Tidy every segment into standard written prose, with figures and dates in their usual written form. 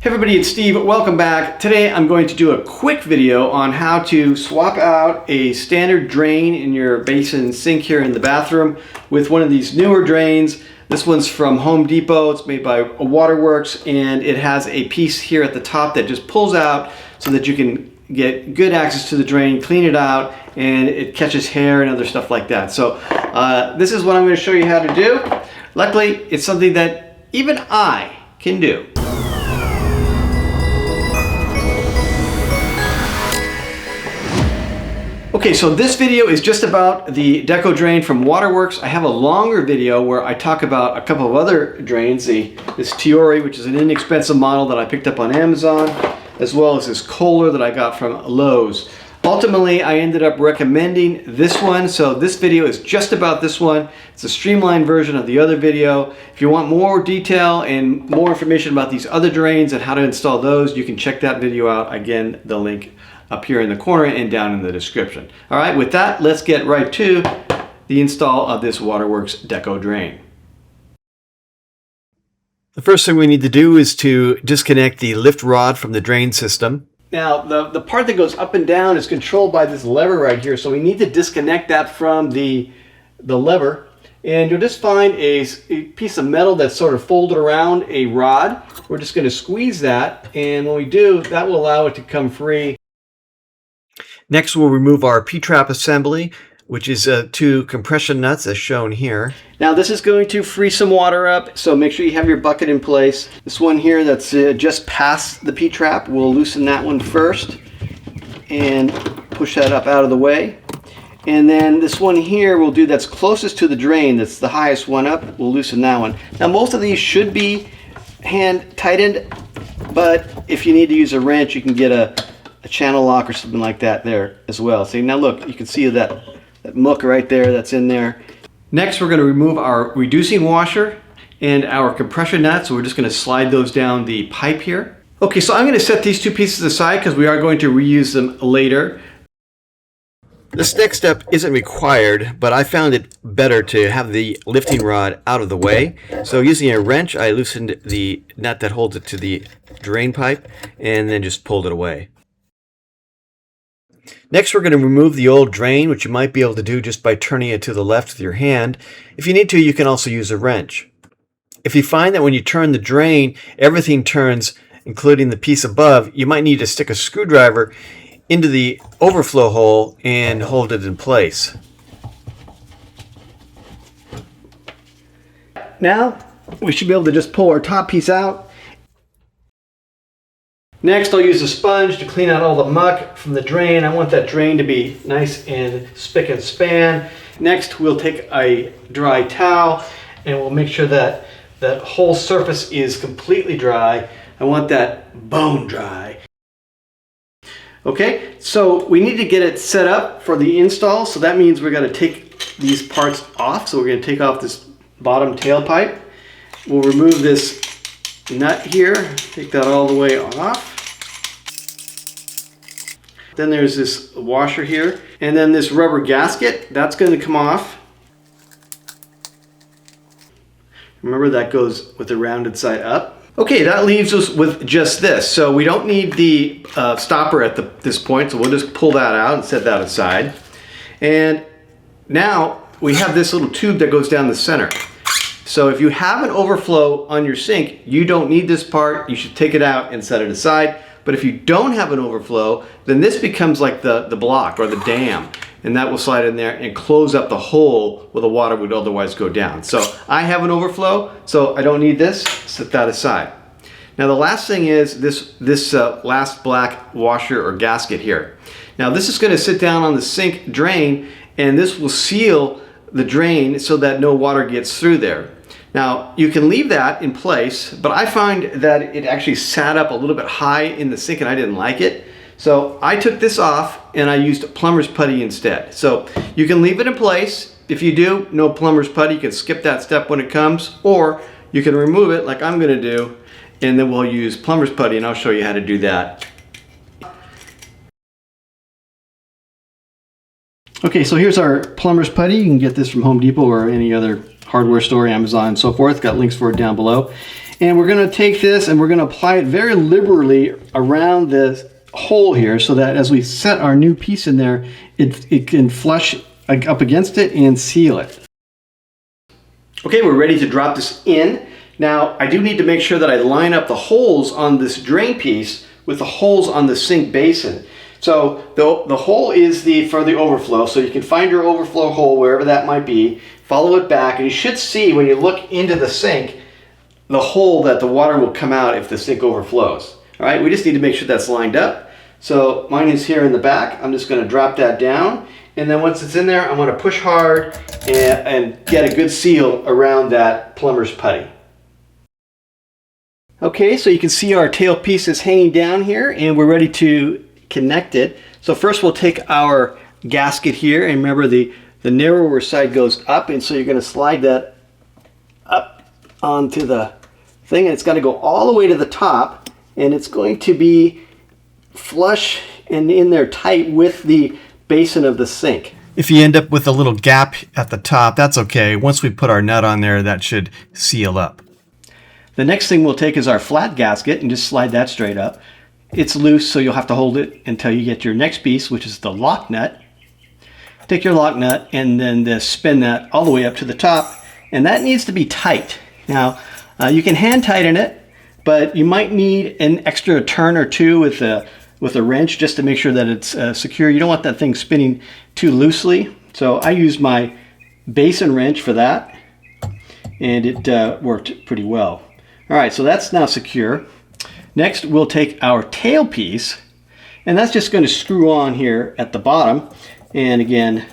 Hey everybody, it's Steve. Welcome back. Today I'm going to do a quick video on how to swap out a standard drain in your basin sink here in the bathroom with one of these newer drains. This one's from Home Depot. It's made by Waterworks, and it has a piece here at the top that just pulls out so that you can get good access to the drain, clean it out, and it catches hair and other stuff like that. So this is what I'm going to show you how to do. Luckily, it's something that even I can do. Okay, so this video is just about the DecoDrain from Waterworks. I have a longer video where I talk about a couple of other drains, this Tioriy, which is an inexpensive model that I picked up on Amazon, as well as this Kohler that I got from Lowe's. Ultimately, I ended up recommending this one, so this video is just about this one. It's a streamlined version of the other video. If you want more detail and more information about these other drains and how to install those, you can check that video out. Again, the link up here in the corner and down in the description. All right, with that, let's get right to the install of this Waterworks DecoDrain. The first thing we need to do is to disconnect the lift rod from the drain system. Now, the part that goes up and down is controlled by this lever right here, so we need to disconnect that from the lever. And you'll just find a piece of metal that's sort of folded around a rod. We're just going to squeeze that, and when we do, that will allow it to come free. Next, we'll remove our P-trap assembly, which is two compression nuts as shown here. Now this is going to free some water up, so make sure you have your bucket in place. This one here that's just past the P-trap, we'll loosen that one first and push that up out of the way. And then this one here we'll do that's closest to the drain, that's the highest one up, we'll loosen that one. Now most of these should be hand tightened, but if you need to use a wrench, you can get a channel lock or something like that there as well. See, now look, you can see that muck right there that's in there. Next, we're going to remove our reducing washer and our compression nuts. So we're just going to slide those down the pipe here. Okay, so I'm going to set these two pieces aside because we are going to reuse them later. This next step isn't required, but I found it better to have the lifting rod out of the way. So using a wrench, I loosened the nut that holds it to the drain pipe and then just pulled it away. Next, we're going to remove the old drain, which you might be able to do just by turning it to the left with your hand. If you need to, you can also use a wrench. If you find that when you turn the drain, everything turns, including the piece above, you might need to stick a screwdriver into the overflow hole and hold it in place. Now, we should be able to just pull our top piece out. Next, I'll use a sponge to clean out all the muck from the drain. I want that drain to be nice and spick and span. Next, we'll take a dry towel and we'll make sure that that whole surface is completely dry. I want that bone dry. Okay, so we need to get it set up for the install. So that means we're going to take these parts off. So we're going to take off this bottom tailpipe. We'll remove this nut here, take that all the way off. Then there's this washer here, and then this rubber gasket, that's going to come off. Remember, that goes with the rounded side up. Okay, that leaves us with just this. So we don't need the stopper at this point, so we'll just pull that out and set that aside. And now we have this little tube that goes down the center. So if you have an overflow on your sink, you don't need this part. You should take it out and set it aside. But if you don't have an overflow, then this becomes like the block or the dam, and that will slide in there and close up the hole where the water would otherwise go down. So I have an overflow, so I don't need this. Set that aside. Now the last thing is this last black washer or gasket here. Now this is going to sit down on the sink drain, and this will seal the drain so that no water gets through there. Now, you can leave that in place, but I find that it actually sat up a little bit high in the sink and I didn't like it. So I took this off and I used plumber's putty instead. So you can leave it in place. If you do, no plumber's putty, you can skip that step when it comes, or you can remove it like I'm gonna do, and then we'll use plumber's putty, and I'll show you how to do that. Okay, so here's our plumber's putty. You can get this from Home Depot or any other hardware store, Amazon, and so forth. Got links for it down below. And we're going to take this and we're going to apply it very liberally around the hole here so that as we set our new piece in there, it can flush up against it and seal it. Okay, we're ready to drop this in. Now, I do need to make sure that I line up the holes on this drain piece with the holes on the sink basin. So the hole is for the overflow, so you can find your overflow hole wherever that might be, follow it back, and you should see when you look into the sink, the hole that the water will come out if the sink overflows. All right, we just need to make sure that's lined up. So mine is here in the back. I'm just going to drop that down, and then once it's in there, I'm going to push hard and get a good seal around that plumber's putty. Okay, so you can see our tail piece is hanging down here, and we're ready to connect it. So first we'll take our gasket here, and remember the narrower side goes up, and so you're going to slide that up onto the thing, and it's got to go all the way to the top, and it's going to be flush and in there tight with the basin of the sink. If you end up with a little gap at the top, that's okay. Once we put our nut on there, that should seal up. The next thing we'll take is our flat gasket and just slide that straight up. It's loose, so you'll have to hold it until you get your next piece, which is the lock nut. Take your lock nut and then spin that all the way up to the top, and that needs to be tight. Now, you can hand tighten it, but you might need an extra turn or two with a wrench just to make sure that it's secure. You don't want that thing spinning too loosely. So I use my basin wrench for that, and it worked pretty well. All right, so that's now secure. Next, we'll take our tail piece, and that's just going to screw on here at the bottom. And again,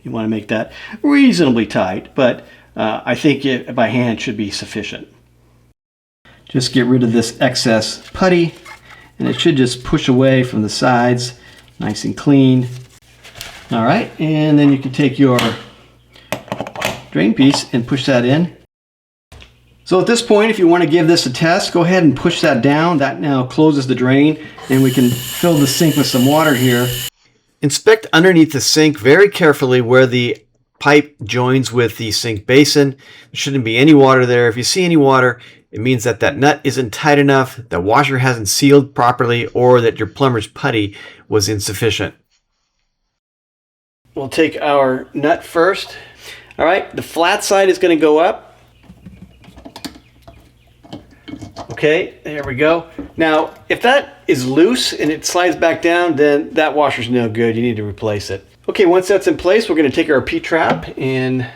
you want to make that reasonably tight, but I think it by hand should be sufficient. Just get rid of this excess putty, and it should just push away from the sides, nice and clean. All right, and then you can take your drain piece and push that in. So at this point, if you want to give this a test, go ahead and push that down. That now closes the drain, and we can fill the sink with some water here. Inspect underneath the sink very carefully where the pipe joins with the sink basin. There shouldn't be any water there. If you see any water, it means that that nut isn't tight enough, the washer hasn't sealed properly, or that your plumber's putty was insufficient. We'll take our nut first. All right, the flat side is going to go up. Okay, there we go. Now, if that is loose and it slides back down, then that washer's no good. You need to replace it. Okay, once that's in place, we're going to take our P-trap and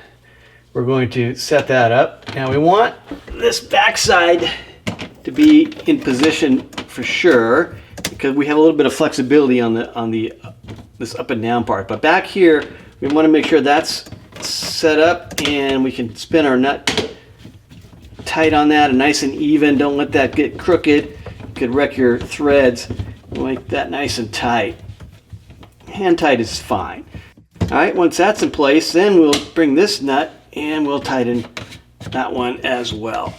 we're going to set that up. Now we want this backside to be in position for sure, because we have a little bit of flexibility on this up and down part. But back here, we want to make sure that's set up and we can spin our nut tight on that and nice and even. Don't let that get crooked. It could wreck your threads. Make that nice and tight. Hand tight is fine. All right, once that's in place, then we'll bring this nut and we'll tighten that one as well.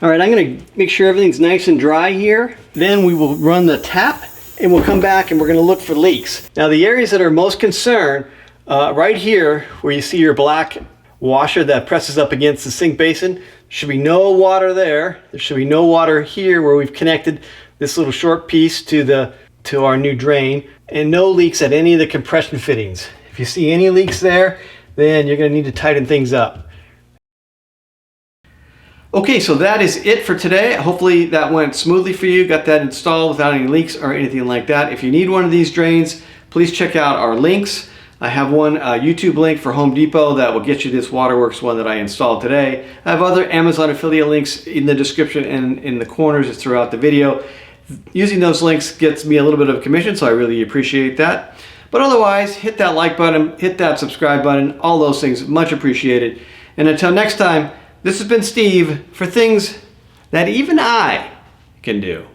All right, I'm going to make sure everything's nice and dry here. Then we will run the tap and we'll come back and we're going to look for leaks. Now the areas that are most concerned, right here where you see your black washer that presses up against the sink basin, there should be no water there. There should be no water here where we've connected this little short piece to our new drain, and no leaks at any of the compression fittings. If you see any leaks there, then you're going to need to tighten things up. Okay, so that is it for today. Hopefully that went smoothly for you, got that installed without any leaks or anything like that. If you need one of these drains, please check out our links. I have one YouTube link for Home Depot that will get you this Waterworks one that I installed today. I have other Amazon affiliate links in the description and in the corners throughout the video. Using those links gets me a little bit of commission, so I really appreciate that. But otherwise, hit that like button, hit that subscribe button, all those things, much appreciated. And until next time, this has been Steve for things that even I can do.